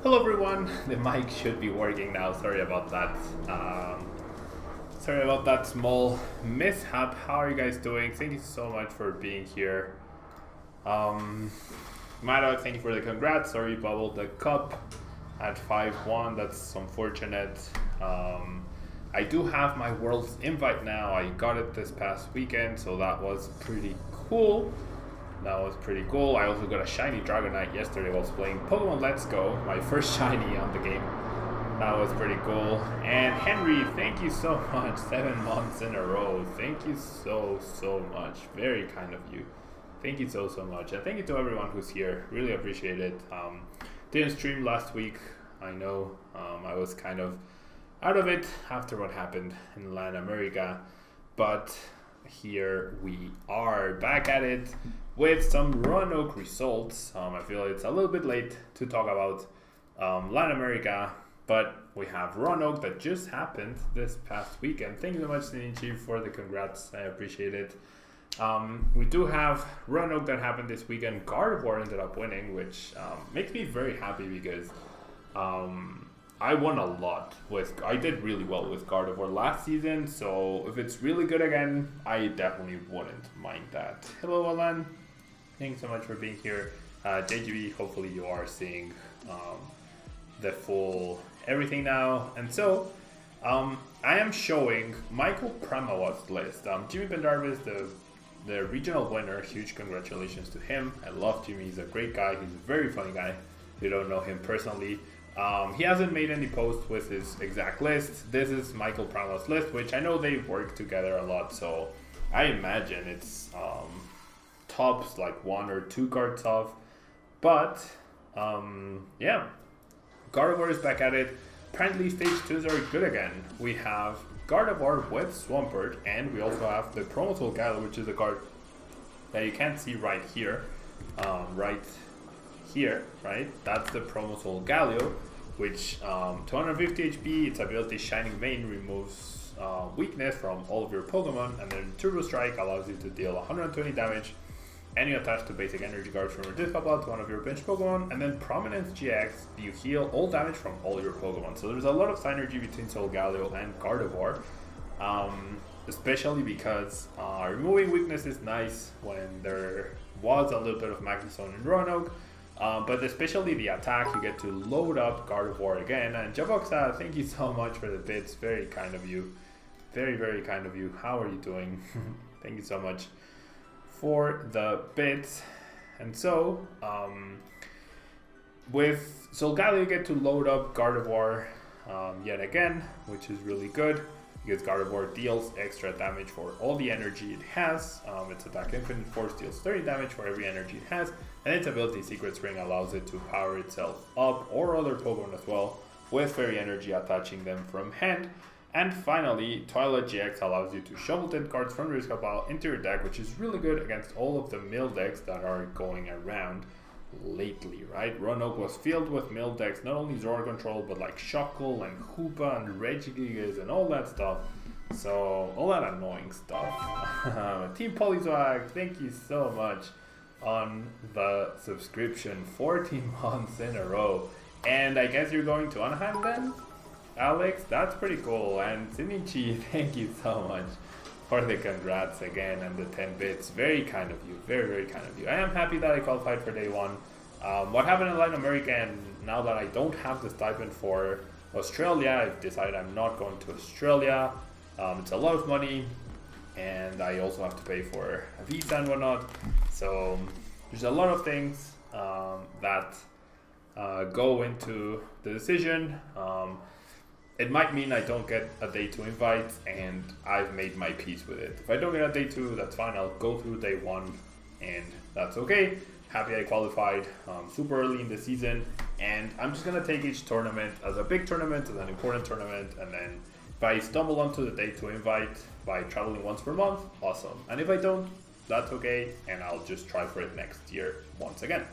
Hello everyone, the mic should be working now. Sorry about that. Sorry about that small mishap. How are you guys doing? Thank you so much for being here. Maddox, thank you for the congrats. Sorry you bubbled the cup at 5-1. That's unfortunate. I do have my World's invite now. I got it this past weekend, so that was pretty cool. I also got a shiny Dragonite yesterday while playing Pokemon Let's Go, my first shiny on the game. That was pretty cool. And Henry, thank you so much. 7 months in a row. Thank you so much. Very kind of you. Thank you so much. And thank you to everyone who's here. Really appreciate it. Didn't stream last week. I know I was kind of out of it after what happened in Latin America. But here we are back at it with some Roanoke results. I feel it's a little bit late to talk about Latin America, but we have Roanoke that just happened this past weekend. Thank you so much, Shinichi, for the congrats. I appreciate it. We do have Roanoke that happened this weekend. Gardevoir ended up winning, which makes me very happy because I won a lot I did really well with Gardevoir last season, so if it's really good again, I definitely wouldn't mind that. Hello, Alan. Thanks so much for being here. JGB, hopefully you are seeing the full everything now. And so, I am showing Michael Pramawa's list. Jimmy Pendarvis, the regional winner, huge congratulations to him. I love Jimmy, he's a great guy, he's a very funny guy. If you don't know him personally. He hasn't made any posts with his exact list. This is Michael Pramawa's list, which I know they work together a lot, so I imagine it's tops like 1 or 2 cards off. But yeah, Gardevoir is back at it. Apparently stage 2s are good again. We have Gardevoir with Swampert, and we also have the Promotional Gallo, which is a card that you can't see right here. Right here, right? That's the Promotional Gallo, which 250 HP, its ability Shining Vein removes weakness from all of your Pokemon, and then Turbo Strike allows you to deal 120 damage, and you attach the basic energy cards from your discard pile to one of your bench Pokemon, and then Prominence GX, you heal all damage from all your Pokemon. So there's a lot of synergy between Solgaleo and Gardevoir, especially because removing weakness is nice when there was a little bit of Magnezone in Roanoke. But especially the attack, you get to load up Gardevoir again. And Javoxa, thank you so much for the bits. Very kind of you. Very kind of you. How are you doing? Thank you so much for the bits. And so, with Solgaleo, you get to load up Gardevoir yet again, which is really good. Because Gardevoir deals extra damage for all the energy it has. Its attack Infinite Force deals 30 damage for every energy it has. And its ability Secret Spring allows it to power itself up or other Pokemon as well, with Fairy Energy attaching them from hand. And finally, Twilight GX allows you to shuffle 10 cards from your discard pile into your deck, which is really good against all of the mill decks that are going around lately, right? Roanoke was filled with mill decks, not only Zora Control, but like Shuckle and Hoopa and Regigigas and all that stuff. So, all that annoying stuff. Team Polyswag, thank you so much on the subscription. 14 months in a row. And I guess you're going to Anaheim then? Alex, that's pretty cool. And Shinichi, thank you so much for the congrats again and the 10 bits. Very kind of you. Very kind of you. I am happy that I qualified for day 1. What happened in Latin America, and now that I don't have the stipend for Australia, I've decided I'm not going to Australia. It's a lot of money, and I also have to pay for a visa and whatnot. So there's a lot of things that go into the decision. It might mean I don't get a day 2 invite, and I've made my peace with it. If I don't get a day 2, that's fine. I'll go through day 1, and that's okay. Happy I qualified super early in the season, and I'm just gonna take each tournament as a big tournament, as an important tournament, and then if I stumble onto the day 2 invite by traveling once per month, awesome. And if I don't, that's okay, and I'll just try for it next year once again.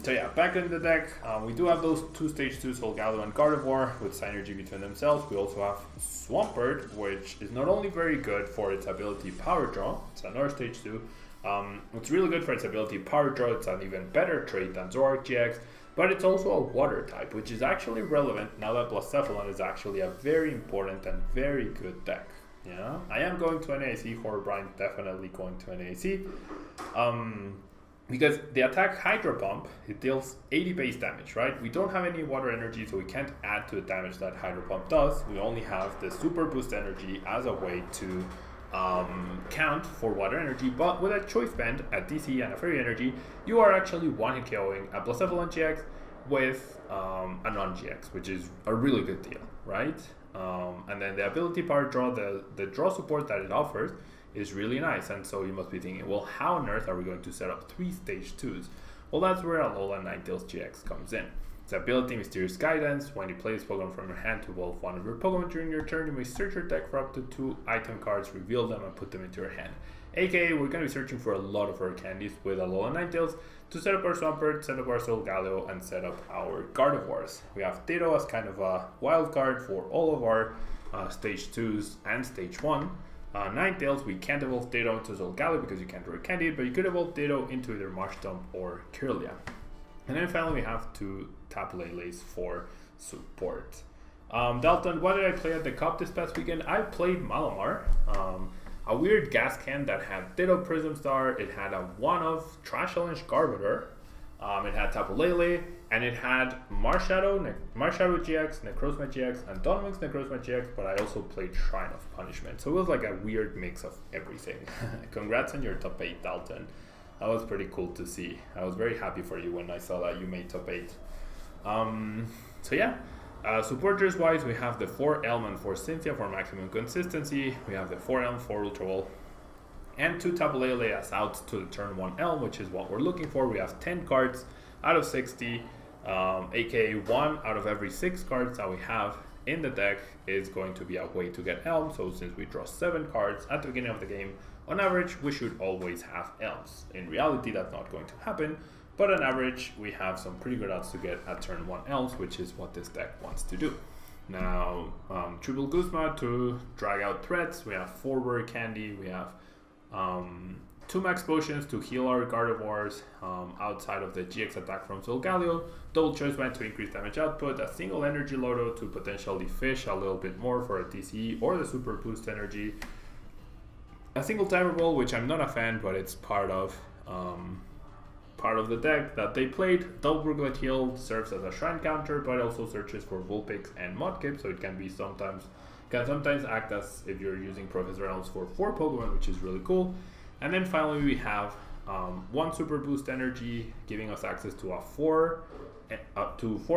So yeah, back in the deck, we do have those 2 stage 2s, Solgaleo and Gardevoir, with synergy between themselves. We also have Swampert, which is not only very good for its ability Power Draw, it's another stage 2. It's really good for its ability Power Draw, it's an even better trait than Zoroark GX. but it's also a water type, which is actually relevant now that Blacephalon is actually a very important and very good deck. Yeah, I am going to an AAC. Horrorbrine's definitely going to an AAC. Because the attack Hydro Pump, it deals 80 base damage, right? We don't have any water energy, so we can't add to the damage that Hydro Pump does. We only have the Super Boost energy as a way to count for water energy, but with a choice band, a DC, and a fairy energy, you are actually one-hit KOing a Blacephalon GX with a non-GX, which is a really good deal, right? And then the ability power draw, the draw support that it offers is really nice, and so you must be thinking, well, how on earth are we going to set up 3 stage 2s? Well, that's where Alola Ninetales GX comes in. Its ability, Mysterious Guidance. When you play this Pokemon from your hand to evolve one of your Pokemon during your turn, you may search your deck for up to 2 item cards, reveal them, and put them into your hand. AKA, we're going to be searching for a lot of our candies with Alola Ninetales to set up our Swampert, set up our Solgaleo, and set up our Gardevoirs. We have Ditto as kind of a wild card for all of our stage 2s and stage 1. Ninetales, we can't evolve Ditto into Solgaleo because you can't draw a candy, but you could evolve Ditto into either Marshtomp or Kirlia. And then finally we have 2 Tablemones for support. Dalton, what did I play at the Cup this past weekend? I played Malamar, a weird gas can that had Ditto Prism Star, it had a 1-of Trash Challenge Gardevoir, it had Tapu Lele, and it had Marshadow GX, Necrozma GX, and Donwing's Necrozma GX, but I also played Shrine of Punishment. So it was like a weird mix of everything. Congrats on your top 8, Dalton. That was pretty cool to see. I was very happy for you when I saw that you made top 8. So yeah, supporters wise, we have the 4 Elm and 4 Cynthia for maximum consistency. We have the 4 Elm, 4 Ultra Ball, and 2 Tapu Lele as out to the turn 1 Elm, which is what we're looking for. We have 10 cards out of 60, aka 1 out of every 6 cards that we have in the deck is going to be a way to get Elm. So since we draw 7 cards at the beginning of the game, on average, we should always have Elms. In reality, that's not going to happen, but on average, we have some pretty good odds to get at turn 1 Elms, which is what this deck wants to do. Now, Triple Guzma to drag out threats. We have 4 Rare Candy. We have 2 Max Potions to heal our Gardevoirs outside of the GX attack from Solgaleo. Double Choice Band to increase damage output. A single Energy Loto to potentially fish a little bit more for a TCE or the Super Boost Energy. A single Timer Ball, which I'm not a fan, but it's part of the deck that they played. Double Brooklyn Heal serves as a shrine counter, but also searches for Vulpix and Mudkip, so it can sometimes act as if you're using Professor Elves for 4 Pokemon, which is really cool. And then finally we have 1 Super Boost Energy, giving us access to a 4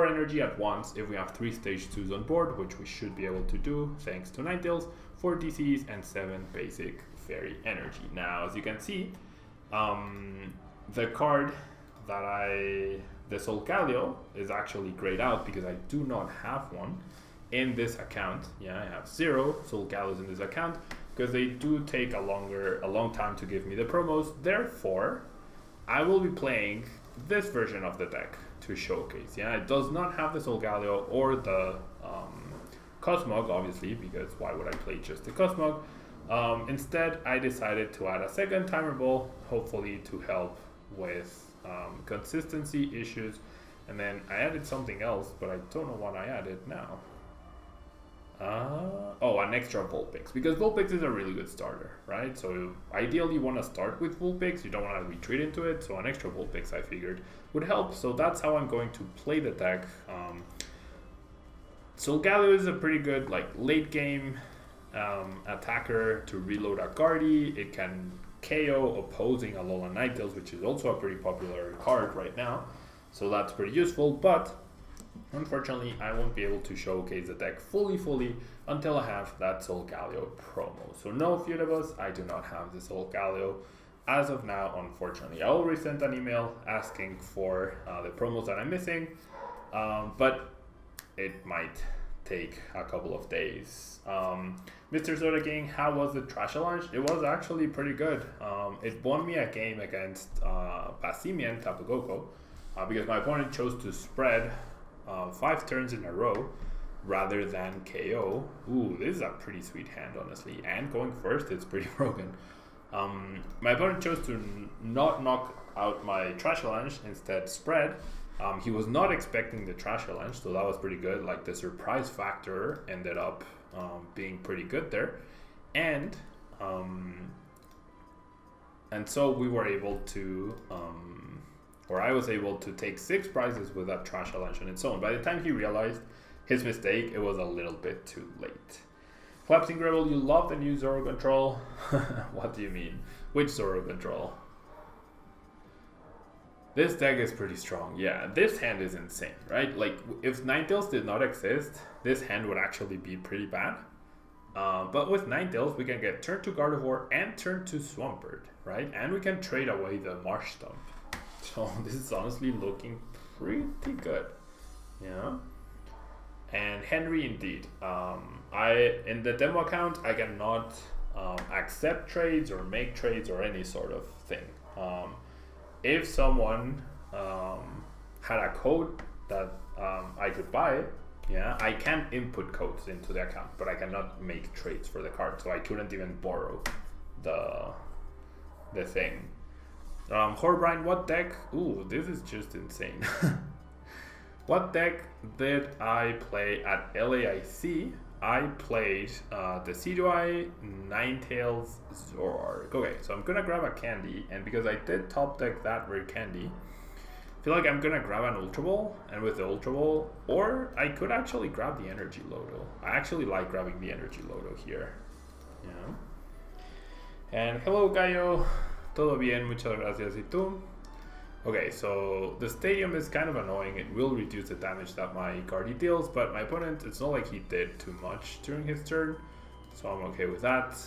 energy at once if we have 3 stage 2s on board, which we should be able to do thanks to Ninetales, 4 DCs, and 7 basic Fairy Energy. Now, as you can see, the card that the Solgaleo is actually grayed out because I do not have one in this account. Yeah, I have 0 Solgaleos in this account because they do take a long time to give me the promos. Therefore, I will be playing this version of the deck to showcase. Yeah, it does not have the Solgaleo or the Cosmog, obviously, because why would I play just the Cosmog? Instead, I decided to add a second Timer Ball, hopefully to help with consistency issues. And then I added something else, but I don't know what I added now. An extra Vulpix, because Vulpix is a really good starter, right? So ideally you want to start with Vulpix, you don't want to retreat into it, so an extra Vulpix I figured would help. So that's how I'm going to play the deck. Solgaleo is a pretty good late game attacker to reload a Guardy. It can KO opposing Alola Ninetales, which is also a pretty popular card right now, so that's pretty useful. But unfortunately, I won't be able to showcase the deck fully until I have that Solgaleo promo. So no, Feudibus, I do not have the Solgaleo as of now, unfortunately. I already sent an email asking for the promos that I'm missing, but it might take a couple of days. Mr. Soda King, how was the Trash Challenge? It was actually pretty good. It won me a game against Passimian Tapugoko because my opponent chose to spread 5 turns in a row rather than KO. Ooh, this is a pretty sweet hand, honestly. And going first, it's pretty broken. My opponent chose to not knock out my Trash Challenge, instead spread, He was not expecting the trash challenge, so that was pretty good. Like the surprise factor ended up being pretty good there, and so we were able to, or I was able to take 6 prizes with that trash challenge on its own. By the time he realized his mistake, it was a little bit too late. Collapsing Rebel, you love the new Zoro control. What do you mean? Which Zoro control? This deck is pretty strong. Yeah, this hand is insane, right? Like, if Ninetales did not exist, this hand would actually be pretty bad. But with Ninetales, we can get turn to Gardevoir and turn to Swampert, right? And we can trade away the Marsh Stump. So this is honestly looking pretty good. Yeah. And Henry, indeed. In the demo account, I cannot accept trades or make trades or any sort of thing. If someone had a code that I could buy, yeah, I can input codes into the account, but I cannot make trades for the card, so I couldn't even borrow the thing. Horbrine, what deck? Ooh, this is just insane. What deck did I play at LAIC? I played the C2I, Ninetales, Zoroark. Okay, so I'm gonna grab a candy, and because I did top deck that rare candy, I feel like I'm gonna grab an Ultra Ball, and with the Ultra Ball, or I could actually grab the Energy Lodo. I actually like grabbing the Energy Lodo here. Yeah. And hello, Gallo. Todo bien, muchas gracias. ¿Y tú? Okay, so the stadium is kind of annoying. It will reduce the damage that my Guardy deals, but my opponent, it's not like he did too much during his turn, so I'm okay with that.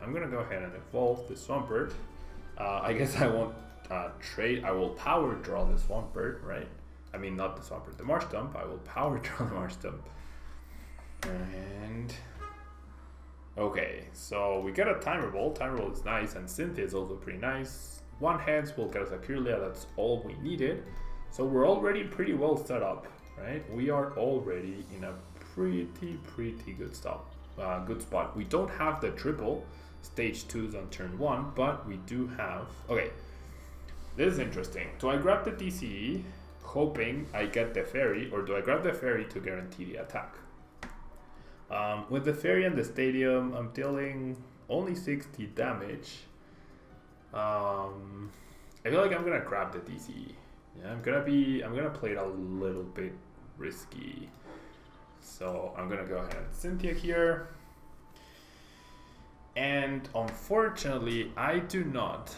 I'm gonna go ahead and evolve the Swampert. I guess I won't trade. I will power draw the Swampert, right? I mean, not the Swampert, the Marsh Stump. I will power draw the Marsh Stump. And okay, so we get a Timer Ball. Timer Ball is nice, and Cynthia is also pretty nice. One heads will get us a Kirlia, that's all we needed. So we're already pretty well set up, right? We are already in a pretty good spot. We don't have the triple stage 2s on turn 1, but we do have... Okay, this is interesting. Do I grab the DCE, hoping I get the fairy, or do I grab the fairy to guarantee the attack? With the fairy and the stadium, I'm dealing only 60 damage. I feel like I'm gonna grab the DCE. Yeah, I'm gonna play it a little bit risky. So I'm gonna go ahead and Cynthia here. And unfortunately, I do not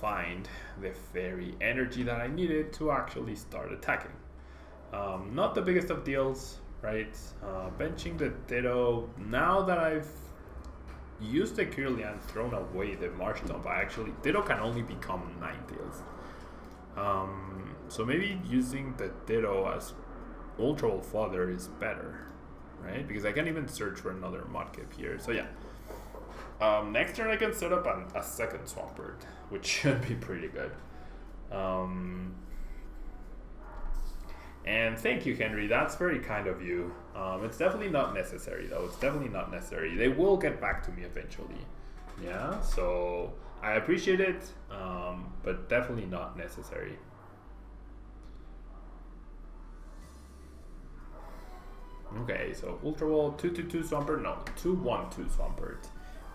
find the fairy energy that I needed to actually start attacking. Not the biggest of deals, right? Benching the Ditto. Now that I've use the Kirlia and thrown away the Marsh Stump, Ditto can only become Ninetales. So maybe using the Ditto as Ultra Ball fodder is better, right? Because I can even search for another Mudkip here. So yeah. Next turn I can set up a second Swampert, which should be pretty good. And thank you, Henry. That's very kind of you. It's definitely not necessary, though. It's definitely not necessary. They will get back to me eventually. Yeah, so I appreciate it, but definitely not necessary. Okay, so Ultra Ball, 2/2/2 Swampert. No, 2/1/2 Swampert.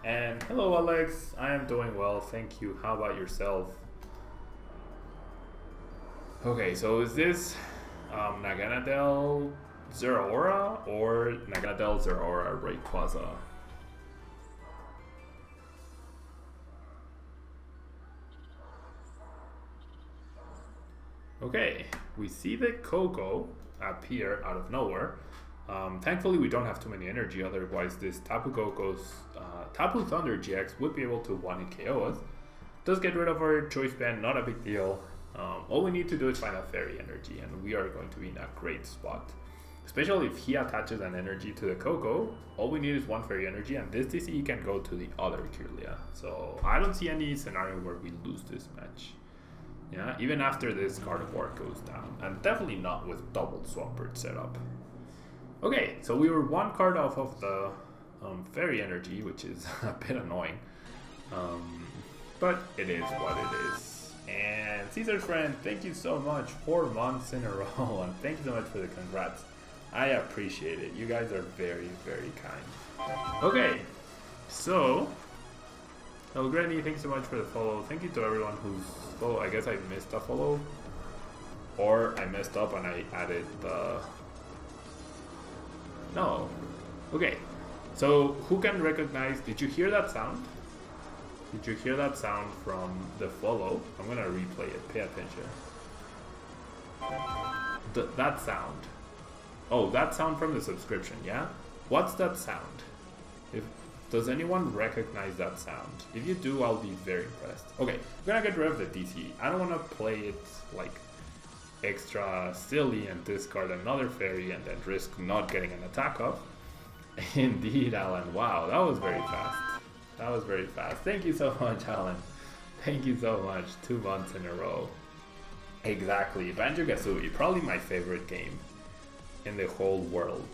And hello, Alex. I am doing well. Thank you. How about yourself? Okay, so is this... Naganadel Zeraora or Naganadel Zeraora Rayquaza? Okay, we see the Coco appear out of nowhere. Thankfully, we don't have too many energy, otherwise this Tapu Koko's Tapu Thunder GX would be able to 1-hit KO us. Does get rid of our choice band, not a big deal. All we need to do is find a fairy energy, and we are going to be in a great spot. Especially if he attaches an energy to the Coco, all we need is one fairy energy, and this DCE can go to the other Kirlia. So I don't see any scenario where we lose this match. Yeah, even after this Gardevoir goes down, and definitely not with double Swampert setup. Okay, so we were one card off of the fairy energy, which is a bit annoying. But it is what it is. And Caesar's friend, thank you so much. 4 months in a row. And thank you so much for the congrats. I appreciate it. You guys are very, very kind. Okay, so El Granny, thanks so much for the follow. Thank you to everyone who's follow. I guess I missed a follow, or I messed up and I added the. No. Okay. So who can recognize? Did you hear that sound? Did you hear that sound from the follow? I'm gonna replay it. Pay attention. That sound. Oh, that sound from the subscription, yeah? What's that sound? Does anyone recognize that sound? If you do, I'll be very impressed. Okay, I'm gonna get rid of the DC. I don't wanna play it like extra silly and discard another fairy and then risk not getting an attack off. Indeed, Alan. Wow, that was very fast. That was very fast. Thank you so much, Alan. Thank you so much. 2 months in a row. Exactly. Banjo-Kazooie, probably my favorite game in the whole world.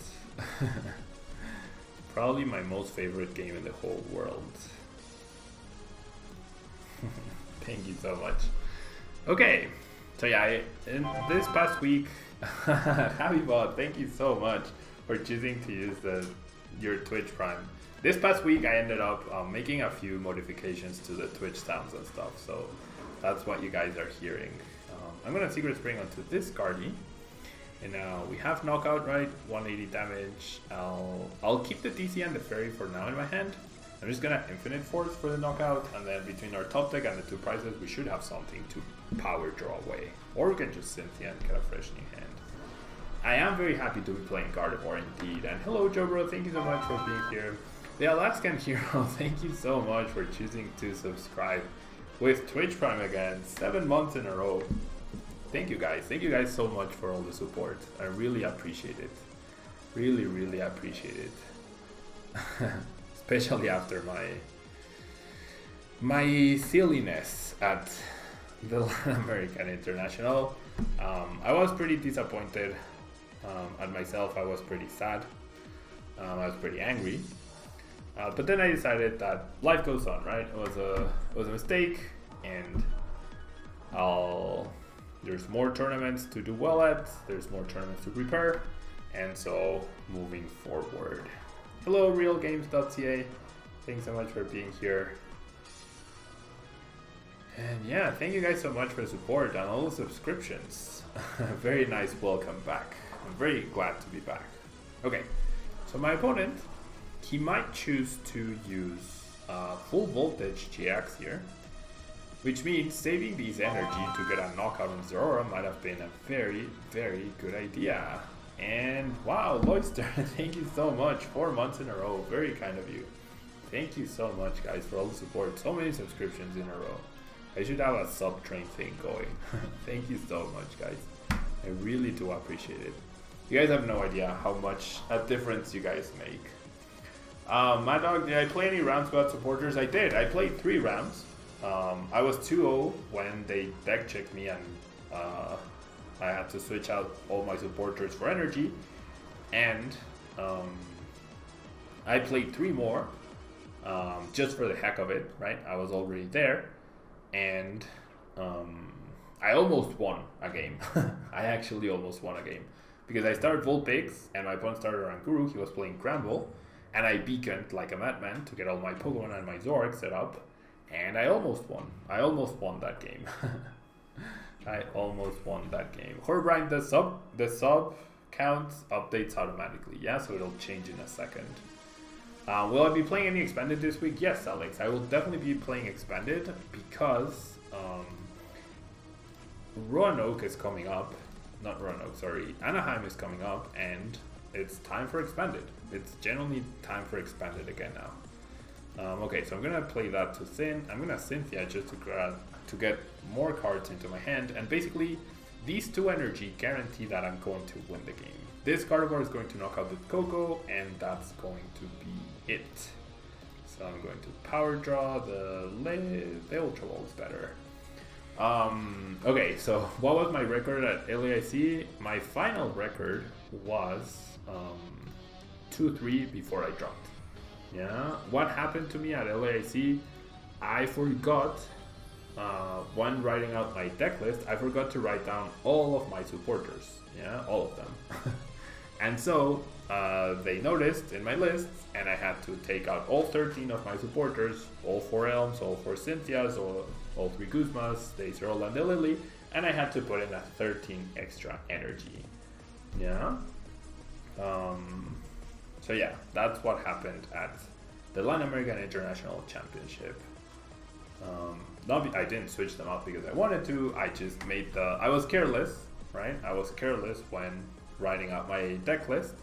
Probably my most favorite game in the whole world. Thank you so much. Okay, so yeah, in this past week, Habibot, thank you so much for choosing to use your Twitch Prime. This past week, I ended up making a few modifications to the Twitch sounds and stuff, so that's what you guys are hearing. I'm gonna Secret Spring onto this Guardy. And now we have knockout, right? 180 damage. I'll keep the DC and the fairy for now in my hand. I'm just gonna infinite force for the knockout, and then between our top deck and the 2 prizes, we should have something to power draw away. Or we can just Cynthia and get a fresh new hand. I am very happy to be playing Gardevoir indeed. And hello, Jobro, thank you so much for being here. The Alaskan Hero, thank you so much for choosing to subscribe with Twitch Prime again, 7 months in a row. Thank you guys. Thank you guys so much for all the support. I really appreciate it. Really, really appreciate it. Especially after my silliness at the Latin American International. I was pretty disappointed at myself. I was pretty sad. I was pretty angry. But then I decided that life goes on, right? It was a mistake, and there's more tournaments to do well at, there's more tournaments to prepare, and so moving forward. Hello, realgames.ca. Thanks so much for being here. And yeah, thank you guys so much for the support and all the subscriptions. Very nice welcome back. I'm very glad to be back. Okay, so my opponent, he might choose to use full voltage GX here, which means saving these energy to get a knockout on Zorora might have been a very, very good idea. And wow, Loyster, thank you so much. 4 months in a row, very kind of you. Thank you so much, guys, for all the support. So many subscriptions in a row. I should have a sub-train thing going. Thank you so much, guys. I really do appreciate it. You guys have no idea how much a difference you guys make. Mad Dog, did I play any rounds without supporters? I did. I played 3 rounds. I was 2-0 when they deck checked me, and I had to switch out all my supporters for energy, and I played 3 more just for the heck of it, right? I was already there, and I almost won a game. I actually almost won a game because I started Vulpix and my opponent started Rankuru. He was playing Gramble, and I beaconed like a madman to get all my Pokemon and my Zoroark set up. And I almost won. I almost won that game. I almost won that game. Horbrine, the sub count updates automatically. Yeah, so it'll change in a second. Will I be playing any Expanded this week? Yes, Alex. I will definitely be playing Expanded because Roanoke is coming up. Not Roanoke, sorry. Anaheim is coming up, and it's time for Expanded. It's generally time for Expanded again now. Okay, so I'm gonna play that to Sin. I'm gonna Cynthia just to get more cards into my hand, and basically these 2 energy guarantee that I'm going to win the game. This Gardevoir is going to knock out the Coco, and that's going to be it. So I'm going to power draw the Ultra Ball is better. Okay, so what was my record at LAIC? My final record was 2-3 before I dropped. Yeah, what happened to me at LAIC? I forgot when writing out my deck list, I forgot to write down all of my supporters. Yeah, all of them. And so they noticed in my list, and I had to take out all 13 of my supporters, all 4 Elms, all 4 Cynthias, all 3 Guzmas, the Acerola and the Lily, and I had to put in a 13 extra energy. Yeah. So yeah, that's what happened at the Latin American International Championship. I didn't switch them out because I wanted to. I just made I was careless, right? I was careless when writing out my deck list.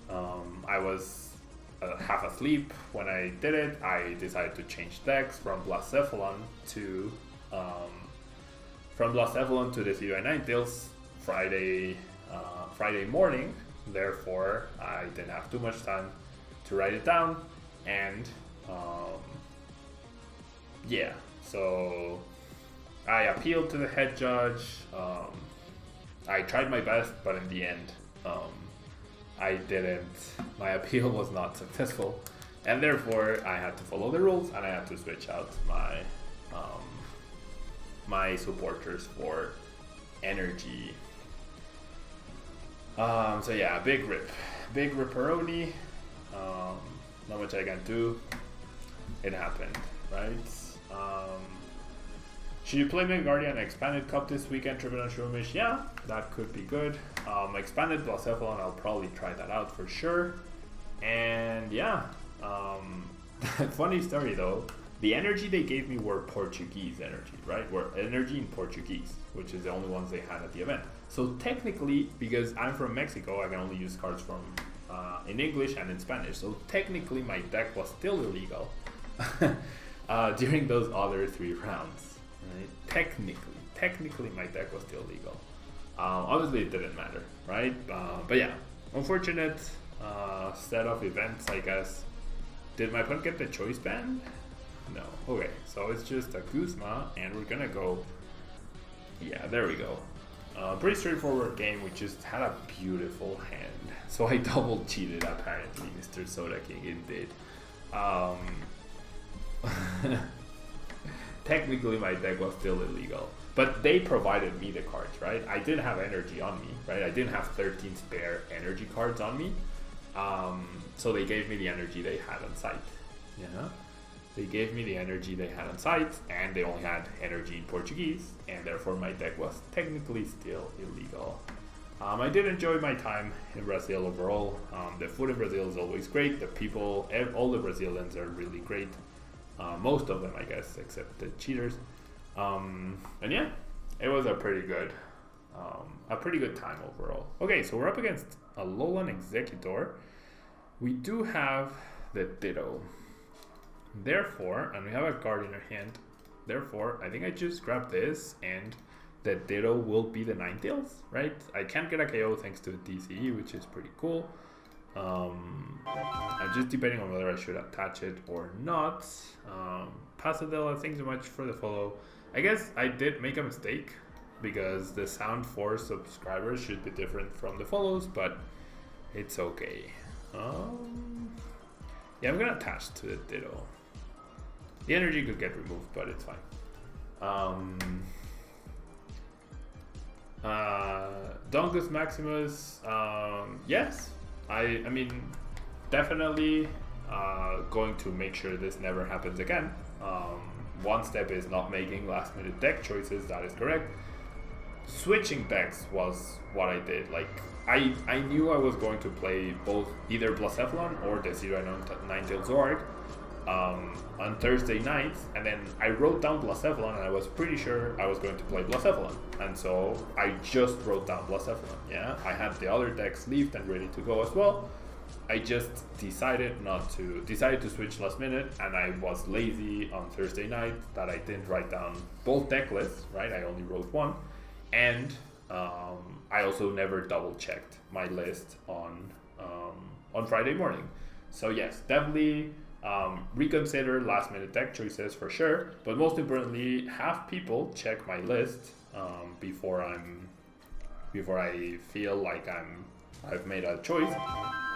I was half asleep when I did it. I decided to change decks from Blacephalon to the CDI Ninetales Friday morning. Therefore, I didn't have too much time to write it down, and yeah, so I appealed to the head judge. I tried my best, but in the end, I didn't. My appeal was not successful, and therefore I had to follow the rules, and I had to switch out my supporters for energy. So yeah, big ripperoni. Not much I can do. It happened, right? Should you play Mega Guardian Expanded Cup this weekend, Triple and Shroomish? Yeah, that could be good. Expanded Blacephalon, I'll probably try that out for sure. And yeah, funny story though, the energy they gave me were Portuguese energy, right? Were energy in Portuguese, which is the only ones they had at the event. So technically, because I'm from Mexico, I can only use cards from in English and in Spanish. So technically my deck was still illegal during those other 3 rounds. Right? Technically my deck was still legal. Obviously it didn't matter, right? But yeah, unfortunate set of events, I guess. Did my opponent get the choice band? No. Okay, so it's just a Guzma, and we're gonna go. Yeah, there we go. Pretty straightforward game. We just had a beautiful hand. So I double cheated apparently, Mr. Soda King indeed. Technically my deck was still illegal, but they provided me the cards, right? I didn't have energy on me, right? I didn't have 13 spare energy cards on me. So they gave me the energy they had on site. Yeah. They gave me the energy they had on site, and they only had energy in Portuguese, and therefore my deck was technically still illegal. I did enjoy my time in Brazil overall. The food in Brazil is always great. The people, all the Brazilians are really great. Most of them, I guess, except the cheaters. And yeah, it was a pretty good time overall. Okay, so we're up against a Alolan Executor. We do have the Ditto. Therefore, and we have a card in our hand. Therefore, I think I just grab this, and the Ditto will be the Ninetales, right? I can't get a KO thanks to the DCE, which is pretty cool. I'm just debating on whether I should attach it or not. Pasadilla, thanks so much for the follow. I guess I did make a mistake because the sound for subscribers should be different from the follows, but it's okay. Yeah, I'm gonna attach to the Ditto. The energy could get removed, but it's fine. Dongus Maximus, yes. I mean, definitely going to make sure this never happens again. One step is not making last minute deck choices, that is correct. Switching decks was what I did. Like, I knew I was going to play both either Blacephalon or the Zero Ninetales Zorg on Thursday night, and then I wrote down Blacephalon, and I was pretty sure I was going to play Blacephalon, and so I just wrote down Blacephalon. Yeah, I had the other decks leaved and ready to go as well. I just decided to switch last minute, and I was lazy on Thursday night that I didn't write down both deck lists, right? I only wrote one, and I also never double checked my list on Friday morning. So yes, definitely reconsider last minute deck choices for sure, but most importantly, have people check my list before I feel like I've made a choice.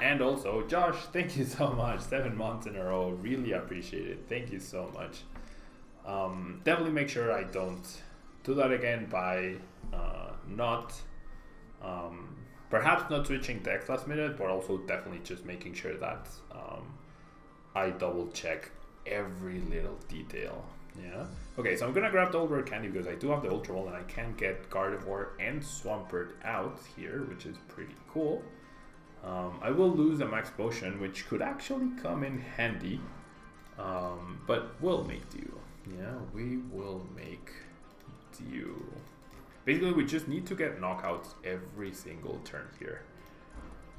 And also, Josh, thank you so much. 7 months in a row, really appreciate it. Thank you so much. Definitely make sure I don't do that again by not perhaps not switching decks last minute, but also definitely just making sure that I double check every little detail. Yeah. Okay, so I'm gonna grab the Old Rare Candy because I do have the Ultra Ball and I can get Gardevoir and Swampert out here, which is pretty cool. I will lose a Max Potion, which could actually come in handy, but we'll make do. Yeah, we will make do. Basically, we just need to get knockouts every single turn here.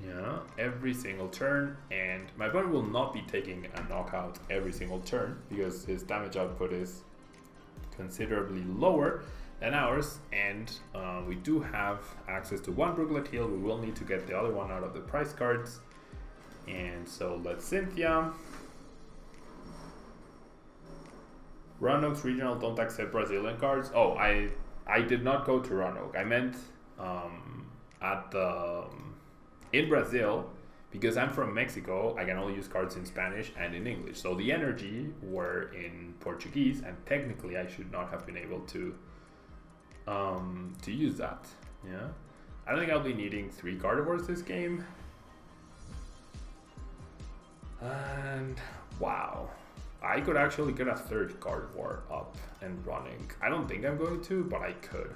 Yeah, every single turn, and my opponent will not be taking a knockout every single turn because his damage output is considerably lower than ours, and we do have access to one Brooklet Heal. We will need to get the other one out of the prize cards, and so let's Cynthia. Roanoke's Regional don't accept Brazilian cards. Oh, I did not go to Roanoke. I meant at the in Brazil, because I'm from Mexico, I can only use cards in Spanish and in English. So the energy were in Portuguese, and technically I should not have been able to use that. Yeah, I don't think I'll be needing 3 Gardevoirs this game. And wow, I could actually get a 3rd Gardevoir up and running. I don't think I'm going to, but I could.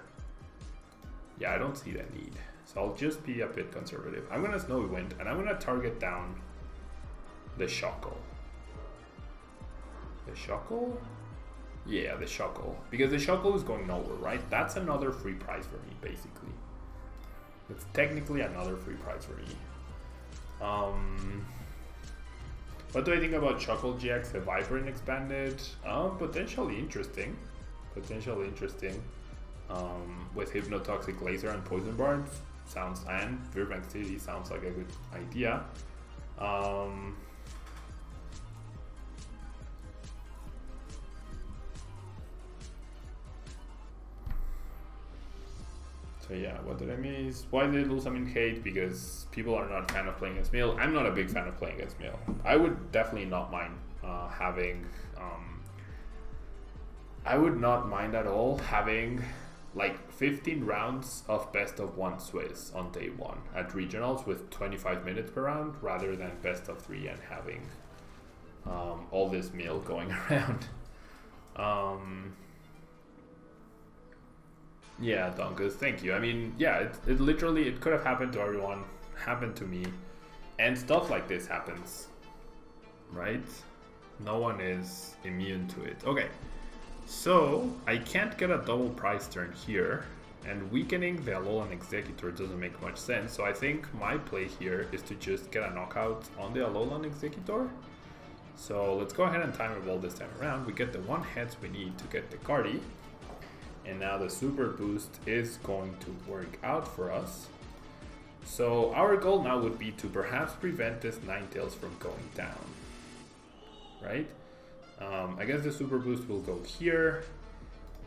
Yeah, I don't see the need. So I'll just be a bit conservative. I'm gonna Snowy Wind and I'm gonna target down the Shuckle. The Shuckle? Yeah, the Shuckle. Because the Shuckle is going nowhere, right? That's another free prize for me, basically. It's technically another free prize for me. What do I think about Shuckle GX, the Vibrant expanded? Potentially interesting. Potentially interesting. With Hypnotoxic Laser and Poison Bards. Sounds, and Virbank City sounds like a good idea. So yeah, what did I miss? Why did I lose? I mean, hate because people are not a fan of playing against Mill. I'm not a big fan of playing against Mill. I would definitely not mind having. I would not mind at all having like 15 rounds of best of 1 Swiss on day 1 at regionals with 25 minutes per round rather than best of 3 and having all this meal going around. Yeah, Dunkus, thank you. I mean, yeah, it literally, it could have happened to everyone, happened to me, and stuff like this happens, right? No one is immune to it. Okay. So, I can't get a double prize turn here, and weakening the Alolan Executor doesn't make much sense, so I think my play here is to just get a knockout on the Alolan Executor. So, let's go ahead and Time Evolve this time around. We get the 1 heads we need to get the Cardi, and now the Super Boost is going to work out for us. So, our goal now would be to perhaps prevent this Ninetales from going down, right? I guess the Super Boost will go here,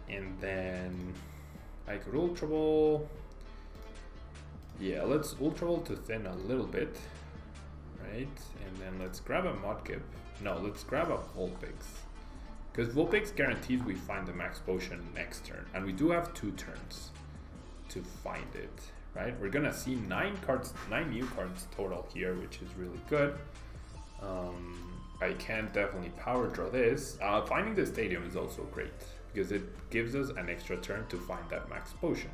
and then I could Ultra Ball. Yeah, let's Ultra Ball to thin a little bit, right? And then let's grab a Mudkip. No, let's grab a Vulpix. Because Vulpix guarantees we find the Max Potion next turn, and we do have 2 turns to find it, right? We're gonna see 9 new cards total here, which is really good. I can definitely power draw this. Finding the stadium is also great because it gives us an extra turn to find that Max Potion,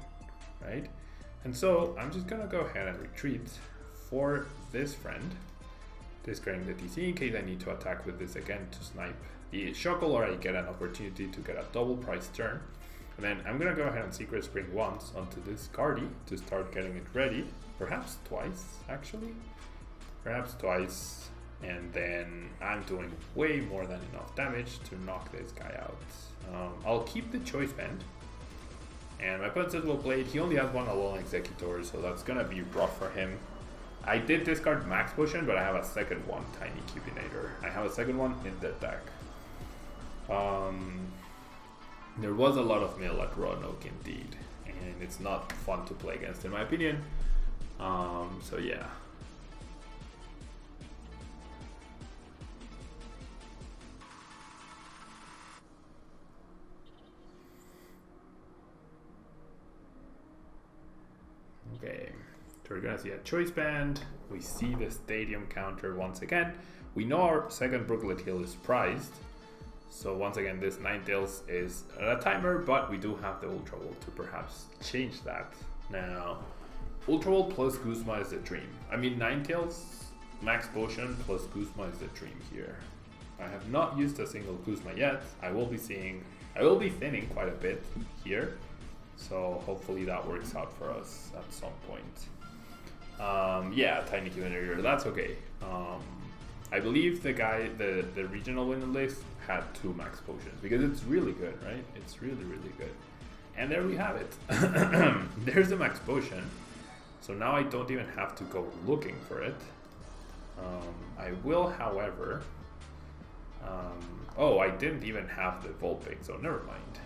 right? And so I'm just gonna go ahead and retreat for this friend, discarding the TC in case I need to attack with this again to snipe the Shuckle, or I get an opportunity to get a double price turn. And then I'm gonna go ahead and Secret Spring once onto this Cardi to start getting it ready. Perhaps twice, actually. Perhaps twice. And then I'm doing way more than enough damage to knock this guy out. I'll keep the Choice Band. And my opponent says we'll play it. He only has 1 Alolan Executor, so that's gonna be rough for him. I did discard Max Potion, but I have a second one, Tiny Cubinator. I have a second one in the deck. There was a lot of mill at Roanoke indeed, and it's not fun to play against in my opinion. So yeah. So we're gonna see a choice band. We see the stadium counter once again. We know our second Brooklet Hill is prized. So once again, this Ninetales is a timer, but we do have the Ultra Ball to perhaps change that. Now, Ultra Ball plus Guzma is the dream. I mean, Ninetales, Max Potion plus Guzma is the dream here. I have not used a single Guzma yet. I will be thinning quite a bit here. So hopefully that works out for us at some point. Yeah, Tiny Commander, that's okay. I believe the regional winner list had 2 Max Potions because it's really good, right? It's really, really good. And there we have it. There's the Max Potion. So now I don't even have to go looking for it. I will, however... oh, I didn't even have the Vulpix, so never mind.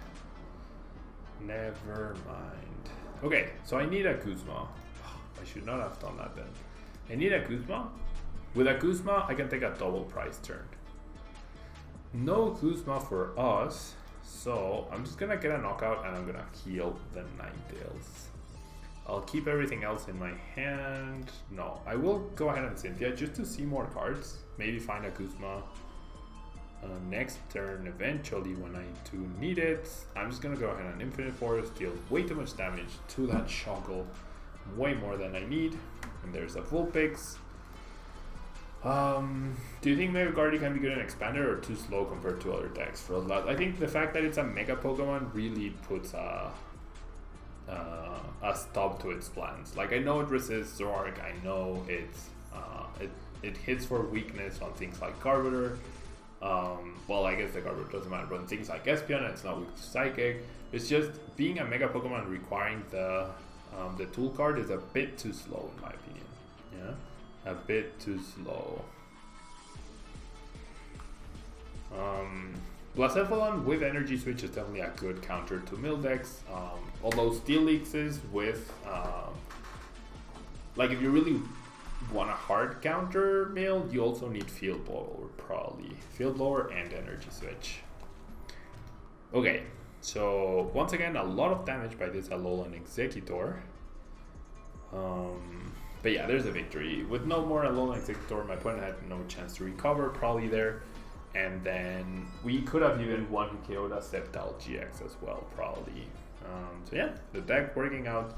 Never mind. Okay, so I need a Guzma. I should not have done that then. I need a Guzma. With a Guzma, I can take a double prize turn. No Guzma for us, so I'm just gonna get a knockout and I'm gonna heal the Ninetales. I'll keep everything else in my hand. No, I will go ahead and Cynthia just to see more cards. Maybe find a Guzma next turn eventually when I do need it. I'm just gonna go ahead and Infinite Force, deal way too much damage to that Shoggle. Way more than I need. And there's a Vulpix. Do you think Mega Guardy can be good in Expander or too slow compared to other decks? For a lot, I think the fact that it's a Mega Pokemon really puts a stop to its plans. Like, I know it resists Zoroark, I know it hits for weakness on things like Carburetor. Well, I guess the Carburetor doesn't matter, but on things like Espeon, it's not weak to Psychic. It's just being a Mega Pokemon requiring the tool card is a bit too slow in my opinion. Yeah, a bit too slow. Blacephalon with Energy Switch is definitely a good counter to Mill decks. Although Steelix with like if you really want a hard counter Mill, you also need Field Blower probably. Field Blower and Energy Switch. Okay, so once again a lot of damage by this Alolan Executor. But yeah, there's a victory. With no more Alolan Executor, my opponent had no chance to recover probably there. And then we could have even one KO'd a Sceptile GX as well, probably. So yeah, the deck working out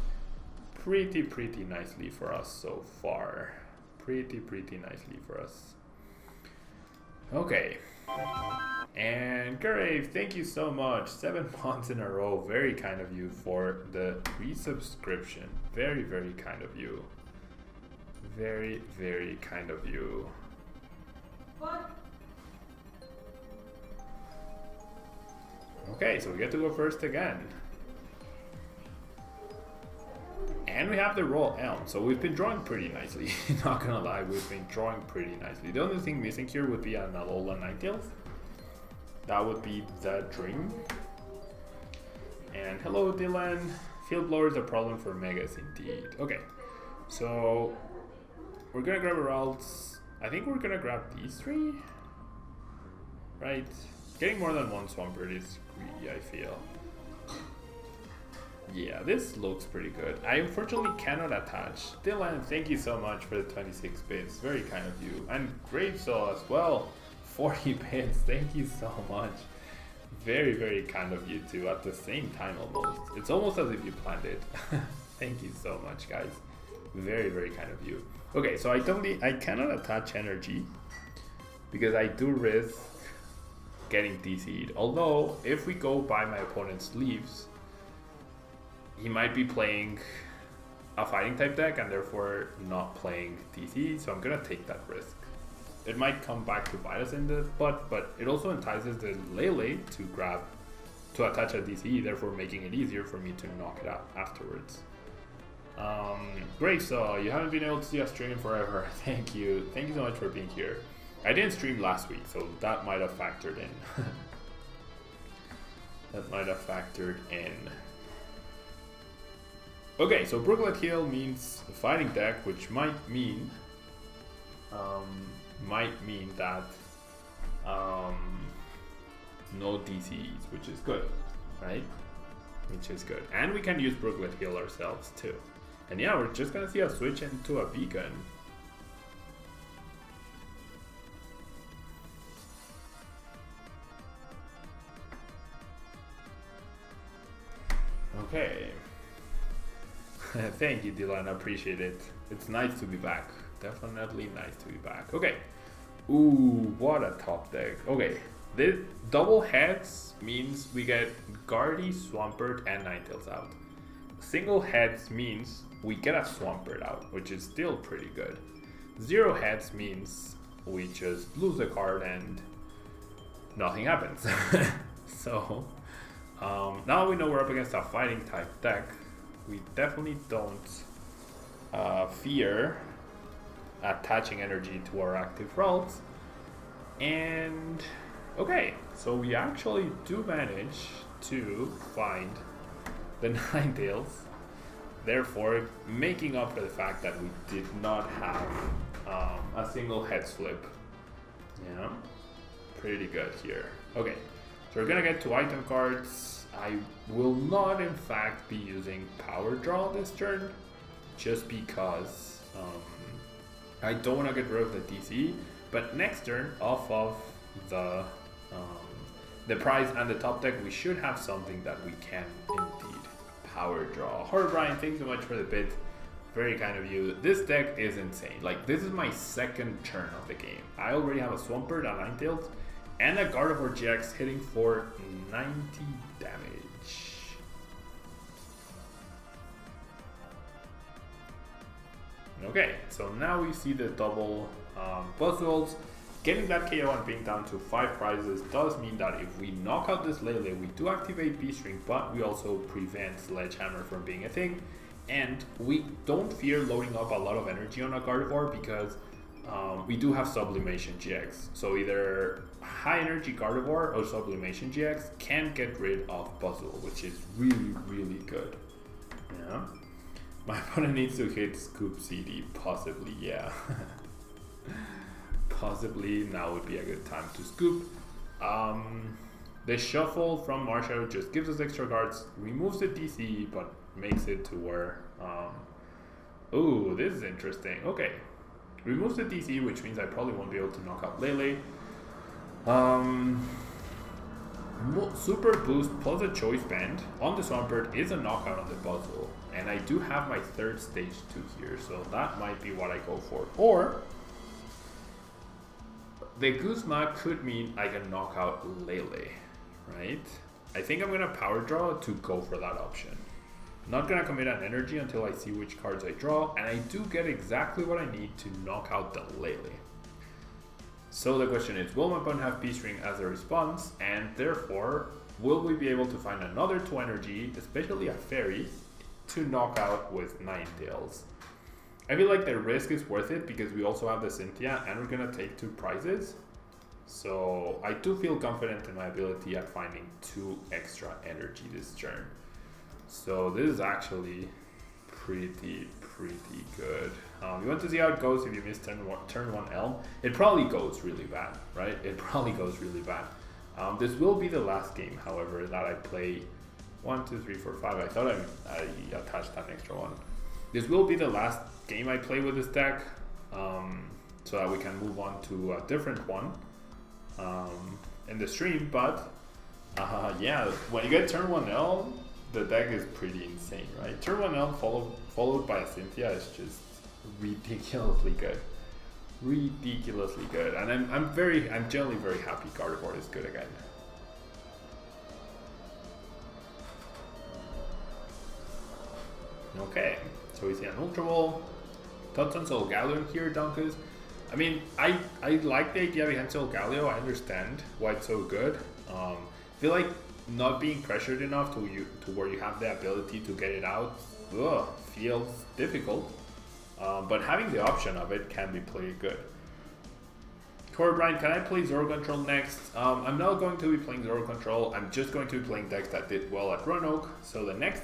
pretty nicely for us so far. Pretty nicely for us. Okay. And Grave, thank you so much. 7 months in a row. Very kind of you for the resubscription. Very kind of you. Very kind of you. What? Okay, so we get to go first again. And we have the Royal Elm, so we've been drawing pretty nicely. Not gonna lie, we've been drawing pretty nicely. The only thing missing here would be an Alolan Ninetales. That would be the dream. And hello Dylan. Field Blower is a problem for Megas indeed. Okay, so we're gonna grab Heralds. I think we're gonna grab these 3. Right? Getting more than one Swampert is greedy, I feel. Yeah, this looks pretty good. I unfortunately cannot attach. Dylan, thank you so much for the 26 bits. Very kind of you. And Gravesaw as well. 40 bits. Thank you so much. Very kind of you two at the same time almost. It's almost as if you planned it. Thank you so much, guys. Very kind of you. Okay, so I cannot attach energy because I do risk getting DC'd. Although, if we go by my opponent's leaves, he might be playing a fighting type deck and therefore not playing DC, so I'm gonna take that risk. It might come back to bite us in the butt, but it also entices the LAIC to attach a DCE, therefore making it easier for me to knock it out afterwards. Great, so you haven't been able to see us stream forever. Thank you so much for being here. I didn't stream last week, so that might have factored in. That might have factored in. Okay, so Brooklet Hill means a fighting deck, which might mean that no DCs, which is good, right? Which is good. And we can use Brooklet Hill ourselves too. And yeah, we're just gonna see a switch into a beacon. Okay. Thank you, Dylan. I appreciate it. It's nice to be back. Definitely nice to be back. Okay. Ooh, what a top deck. Okay. This double heads means we get Guardy, Swampert, and Ninetales out. Single heads means we get a Swampert out, which is still pretty good. Zero heads means we just lose a card and nothing happens. So, now we know we're up against a fighting type deck. We definitely don't fear attaching energy to our active routes. And okay, so we actually do manage to find the Ninetales, therefore making up for the fact that we did not have a single heads flip. Yeah, pretty good here. Okay, so we're gonna get 2 item cards. I will not in fact be using power draw this turn, just because I don't want to get rid of the DC, but next turn off of the prize and the top deck, we should have something that we can indeed power draw. Horror Brian, thanks so much for the bit. Very kind of you. This deck is insane. Like, this is my second turn of the game. I already have a Swampert, a Ninetales, and a Gardevoir GX hitting for 90 damage. Okay, so now we see the double puzzles. Getting that KO and being down to 5 prizes does mean that if we knock out this Lele, we do activate B-String, but we also prevent Sledgehammer from being a thing. And we don't fear loading up a lot of energy on a Gardevoir because we do have Sublimation GX. So either high energy Gardevoir or Sublimation GX can get rid of Puzzle, which is really, really good. Yeah. My opponent needs to hit Scoop CD, possibly, yeah. Possibly now would be a good time to scoop. The shuffle from Marshall just gives us extra cards, removes the DC, but makes it to where... oh, this is interesting. Okay. Removes the DC, which means I probably won't be able to knock out Lele. Super Boost plus a Choice Band on the Swampert is a knockout on the puzzle. And I do have my third stage 2 here, so that might be what I go for. Or... the Guzma could mean I can knock out Lele, right? I think I'm going to power draw to go for that option. Not going to commit an energy until I see which cards I draw, and I do get exactly what I need to knock out the Lele. So the question is, will my opponent have B-String as a response, and therefore, will we be able to find another 2 energy, especially a Fairy, to knock out with Ninetales? I feel like the risk is worth it because we also have the Cynthia and we're going to take 2 prizes. So I do feel confident in my ability at finding 2 extra energy this turn. So this is actually pretty good. You want to see how it goes if you miss turn 1 Elm? It probably goes really bad, right? It probably goes really bad. This will be the last game, however, that I play 1, 2, 3, 4, 5. I thought I attached an extra one. This will be the last game I play with this deck, so that we can move on to a different one in the stream. But yeah, when you get turn 1 L, the deck is pretty insane, right? Turn 1 L followed by a Cynthia is just ridiculously good, and I'm generally very happy Gardevoir is good again. Okay. So we see an Ultra Ball, thoughts on Solgaleo here, Dunkus? I mean, I like the idea behind Solgaleo. I understand why it's so good. I feel like not being pressured enough to where you have the ability to get it out feels difficult. But having the option of it can be pretty good. Corey Brian, can I play Zoro Control next? I'm not going to be playing Zoro Control. I'm just going to be playing decks that did well at Roanoke. So the next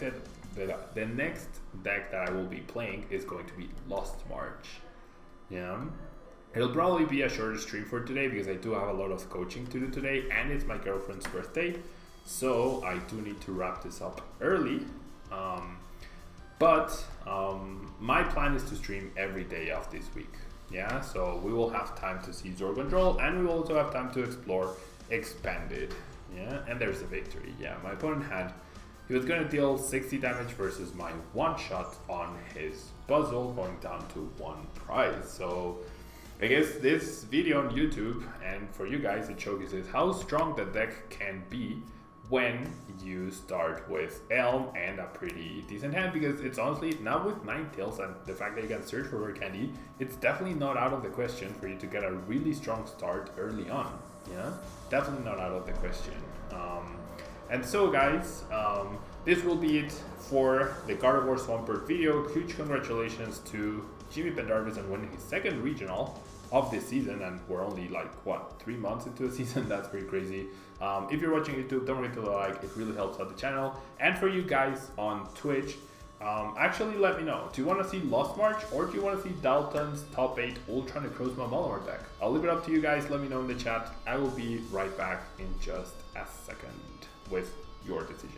deck that I will be playing is going to be Lost March. Yeah. It'll probably be a shorter stream for today because I do have a lot of coaching to do today and it's my girlfriend's birthday. So I do need to wrap this up early. But my plan is to stream every day of this week. Yeah, so we will have time to see Zor Control, and we will also have time to explore Expanded. Yeah, and there's a victory. Yeah, my opponent he was going to deal 60 damage versus my one shot on his puzzle, going down to 1 prize. So I guess this video on YouTube, and for you guys, it showcases how strong the deck can be when you start with Elm and a pretty decent hand, because it's honestly, now with 9 tails and the fact that you can search for rare candy, it's definitely not out of the question for you to get a really strong start early on. Yeah, definitely not out of the question. And so guys, this will be it for the Gardevoir Swampert video. Huge congratulations to Jimmy Pendarvis on winning his 2nd regional of this season, and we're only like what, 3 months into the season. That's pretty crazy. If you're watching YouTube, don't forget to like, it really helps out the channel. And for you guys on Twitch, actually let me know, do you want to see Lost March, or do you want to see Dalton's top 8 Ultra Necrozma Malamar deck? I'll leave it up to you guys. Let me know in the chat. I will be right back in just a second with your decision.